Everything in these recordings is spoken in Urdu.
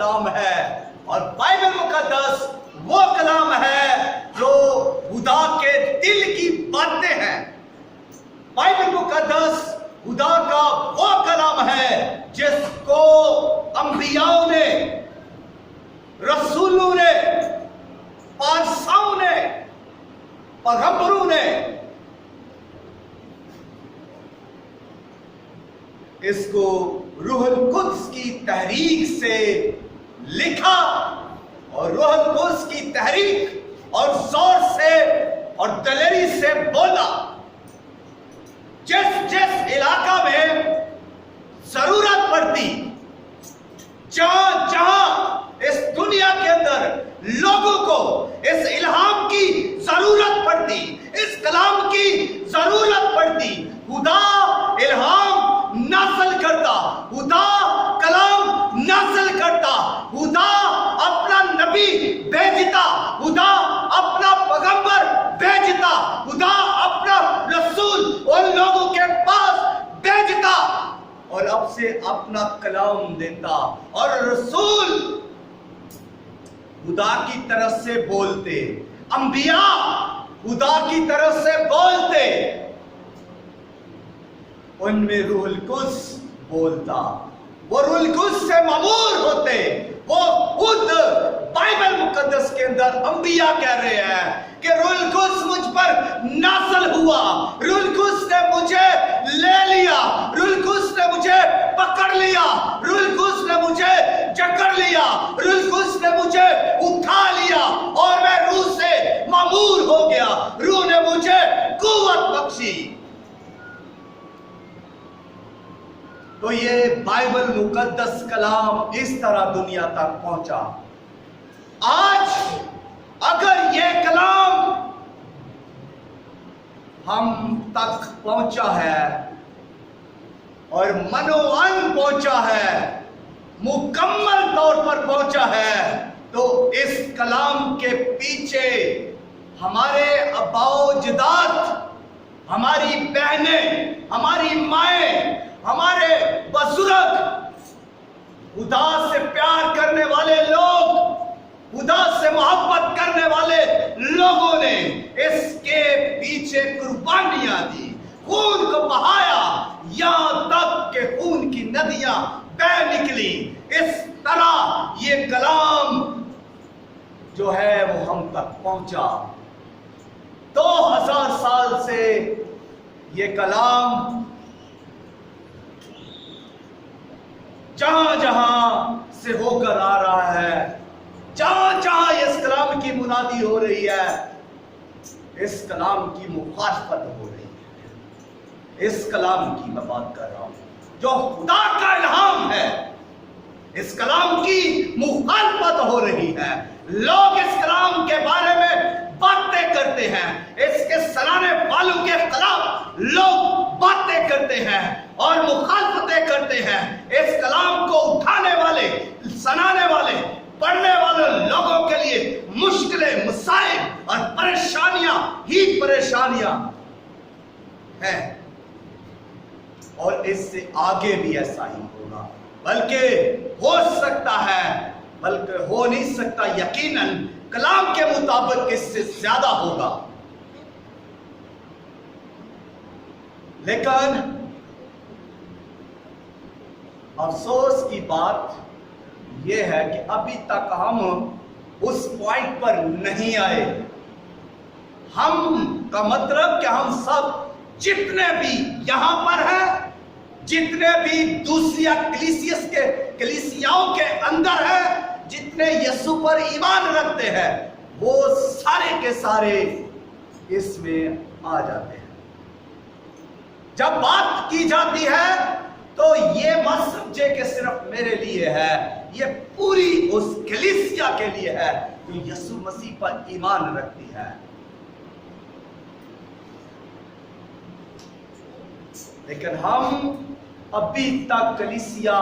کلام ہے، اور بائبل مقدس وہ کلام ہے جو خدا کے دل کی باتیں ہیں۔ بائبل مقدس خدا کا وہ کلام ہے جس کو انبیاء نے، رسولوں نے، پادشاہوں نے، پیغمبروں نے اس کو روح القدس کی تحریک سے لکھا، اور روح القدس کی تحریک اور زور سے اور دلیری سے بولا۔ جس جس علاقہ میں ضرورت پڑتی، جہاں جہاں اس دنیا کے اندر لوگوں کو اس الہام کی ضرورت پڑتی، اس کلام کی ضرورت پڑتی، خدا الہام نازل کرتا، خدا کلام نازل کرتا، خدا اپنا نبی بھیجتا، خدا اپنا پیغمبر بھیجتا، خدا اپنا رسول ان لوگوں کے پاس بھیجتا اور اب سے اپنا کلام دیتا، اور رسول خدا کی طرف سے بولتے، انبیاء خدا کی طرف سے بولتے، ان میں روح القدس بولتا، وہ روح القدس سے مامور ہوتے۔ وہ خود بائبل مقدس کے اندر انبیاء کہہ رہے ہیں کہ روح القدس مجھ پر نازل ہوا، روح القدس نے مجھے لے لیا، روح القدس نے مجھے پکڑ لیا، روح القدس نے مجھے جکڑ لیا، روح القدس نے مجھے اٹھا لیا، اور میں روح سے مامور ہو گیا، روح نے مجھے قوت بخشی۔ تو یہ بائبل مقدس کلام اس طرح دنیا تک پہنچا۔ آج اگر یہ کلام ہم تک پہنچا ہے اور منوان پہنچا ہے، مکمل طور پر پہنچا ہے، تو اس کلام کے پیچھے ہمارے آباء و اجداد، ہماری بہنیں، ہماری مائیں، ہمارے بزرگ، خدا سے پیار کرنے والے لوگ، خدا سے محبت کرنے والے لوگوں نے اس کے پیچھے قربانیاں دی، خون کو بہایا، یہاں تک کہ خون کی ندیاں بہہ نکلی۔ اس طرح یہ کلام جو ہے وہ ہم تک پہنچا۔ 2000 سال سے یہ کلام جہاں جہاں سے ہو کر آ رہا ہے، جہاں جہاں اس کلام کی منادی ہو رہی ہے، اس کلام کی مخالفت ہو رہی ہے۔ اس کلام کی میں بات کر رہا ہوں جو خدا کا الہام ہے، اس کلام کی مخالفت ہو رہی ہے۔ لوگ اس کلام کے بارے میں باتیں کرتے ہیں، اس کے سنانے والوں کے خلاف لوگ باتیں کرتے ہیں اور مخالفتیں کرتے ہیں۔ اس کلام کو اٹھانے والے، سنانے والے، پڑھنے والے لوگوں کے لیے مشکلیں، مصائب اور پریشانیاں ہی پریشانیاں ہیں، اور اس سے آگے بھی ایسا ہی ہوگا، بلکہ ہو سکتا ہے، بلکہ ہو نہیں سکتا، یقیناً کلام کے مطابق اس سے زیادہ ہوگا۔ لیکن افسوس کی بات یہ ہے کہ ابھی تک ہم اس پوائنٹ پر نہیں آئے۔ ہم کا مطلب کہ ہم سب جتنے بھی یہاں پر ہیں، جتنے بھی دوسری کلیسیاؤں کے اندر ہیں، جتنے یسوع پر ایمان رکھتے ہیں، وہ سارے کے سارے اس میں آ جاتے ہیں۔ جب بات کی جاتی ہے تو یہ مت سمجھے کہ صرف میرے لیے ہے، یہ پوری اس کلیسیا کے لیے ہے جو یسوع مسیح پر ایمان رکھتی ہے۔ لیکن ہم ابھی تک کلیسیا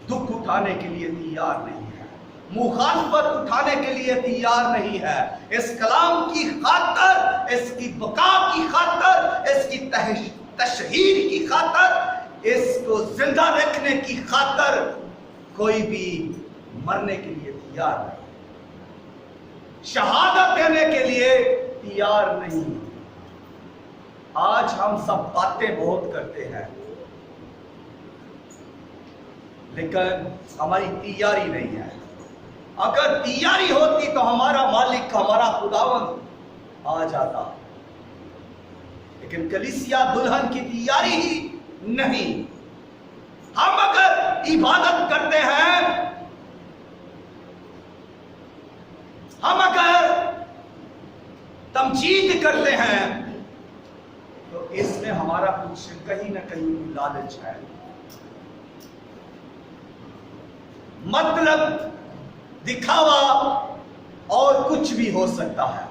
دکھ اٹھانے کے لیے تیار نہیں ہے، مخالفت اٹھانے کے لیے تیار نہیں ہے۔ اس کلام کی خاطر، اس کی بقا کی خاطر، اس کی تشہیر کی خاطر، اس کو زندہ رکھنے کی خاطر کوئی بھی مرنے کے لیے تیار نہیں، شہادت دینے کے لیے تیار نہیں۔ آج ہم سب باتیں بہت کرتے ہیں لیکن ہماری تیاری نہیں ہے۔ اگر تیاری ہوتی تو ہمارا مالک، ہمارا خداوند آ جاتا، لیکن کلیسیا دلہن کی تیاری ہی نہیں۔ ہم اگر عبادت کرتے ہیں، ہم اگر تمجید کرتے ہیں، تو اس میں ہمارا کچھ کہیں نہ کہیں لالچ ہے، مطلب دکھاوا اور کچھ بھی ہو سکتا ہے۔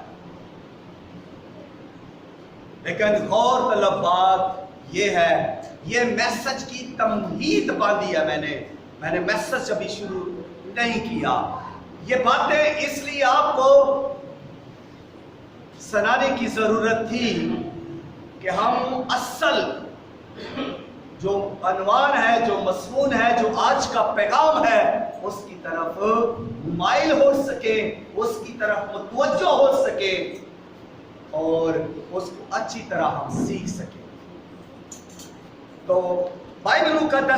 لیکن غور طلب بات یہ ہے، یہ میسج کی تمہید باندھی ہے میں نے میسج ابھی شروع نہیں کیا۔ یہ باتیں اس لیے آپ کو سنانے کی ضرورت تھی کہ ہم اصل جو عنوان ہے، جو مضمون ہے، جو آج کا پیغام ہے، اس کی طرف مائل ہو سکے، اس کی طرف متوجہ ہو سکے اور اس کو اچھی طرح ہم سیکھ سکیں۔ تو بائبل مقدس